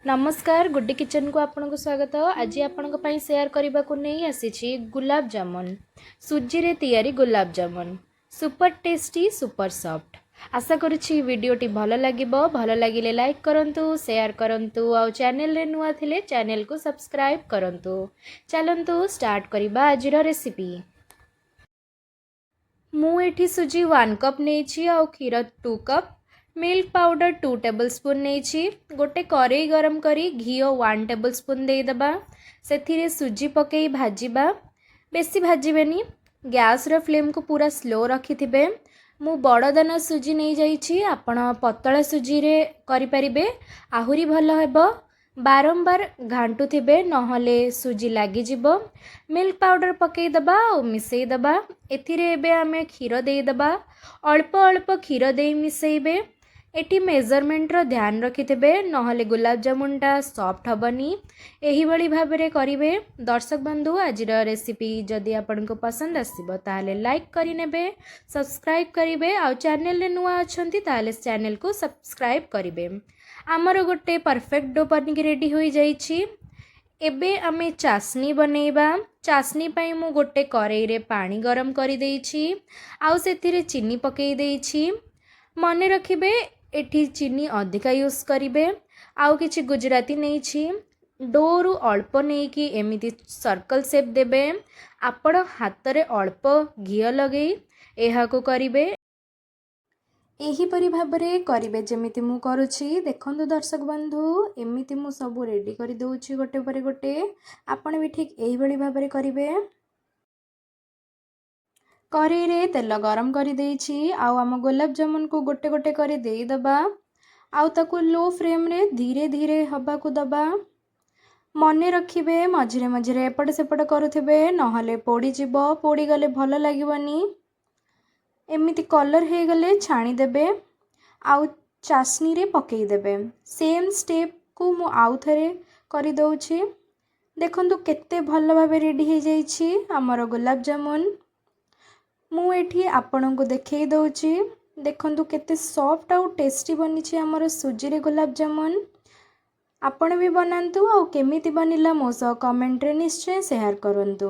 नमस्कार गुड्डी किचन को आपन को स्वागत। आज आपण शेयर करने को नहीं आसी गुलाब जामुन सुजी रे तैयारी gulab jamun super tasty super soft. आशा करुच्ची वीडियोटी भल लगे लाइक करंतु शेयर करंतु आउ चैनल रे नुआ थिले चैनल को सब्सक्राइब करंतु। चलंतु स्टार्ट करिबा आज रेसिपी। मु एठी सुजी 1 कप नेछि आउ क्षीर 2 कप मिल्क पाउडर 2 टेबलस्पून नहीं गोटे कड़ई गरम करी घी 1 टेबलस्पून देदबा से सुजी पकई भाजवा बेसी भाजबेनी गैस रो फ्लेम को पूरा स्लो रखि मु बड़ दाना सुजी नहीं जाइछि आपण पतला सुजी रे करि परिबे आहुरी भल हेबो। बारंबार घांटू थिबे नहले सुजी लागी जिवो। मिल्क पाउडर पकई दबा और मिसई दबा एथिरे एबे आमे क्षीर देई दबा अल्प अल्प क्षीर देई मिसईबे। एटी मेजरमेंट रो ध्यान रखिथे नहले गुलाब जामुनटा सॉफ्ट हबनी। एही भली भाबरे करिवे। दर्शक बंधु आज रेसिपी जदि आपन को पसंद आसीबो ताले लाइक करि नेबे सब्सक्राइब करिवे आ चैनल रे नुआ अछंती ताले चैनल को सब्सक्राइब करिवे। आमर गोटे परफेक्ट डो बनिक रेडी हो जाइछि। एबे आमे चासनी बनेइबा। चासनी पाई मु गोटे कड़ई रे पानी गरम करि देइछि आ सेथिरे चीनी पकई देइछि। मने रखिबे एठी चीनी अधिका यूज करिवे। आउ किछि गुजराती नहीं डोरु अल्प नहीं कि एमिति सर्कल शेप देबे। आपण हाथ रे अल्प घी लगे एहा को करिवे। एही परि भाबरे करिवे जेमिति मु करूछि। देखंतु दर्शक बंधु एमिति मु सब रेडी करि दउछि गोटे परे गोटे। आपण भी ठीक एही भली भाबरे करिवे। कड़ई रे तेल गरम कर देइछि आउ आम गुलाब जामुन को गोटे गोटे कर देई दबा आउ ताकू लो फ्लेम रे धीरे धीरे हवा को दबा। मने रखिबे मझिरे मझिरे एपट सेपट करुथिबे नहले पोड़ी जिवो। पोड़ी गले भल लागिवनी। एमिति कलर हे गले छाणी देबे आउ चासनी रे पकई देबे। सेम स्टेप को मु आउ थरे करि दउछि। देखंतु केते भल भाबे रेडी हे जाइछि हमर गुलाब जामुन। मु एठी आपन को देखई दउछि। देखंतु केते सॉफ्ट आउ टेस्टी बनिछि हमर सुजी रे गुलाब जामुन। आपण भी बनांतु आउ केमिति बनिला मो सह कमेंट रे निश्चय शेयर करंतु।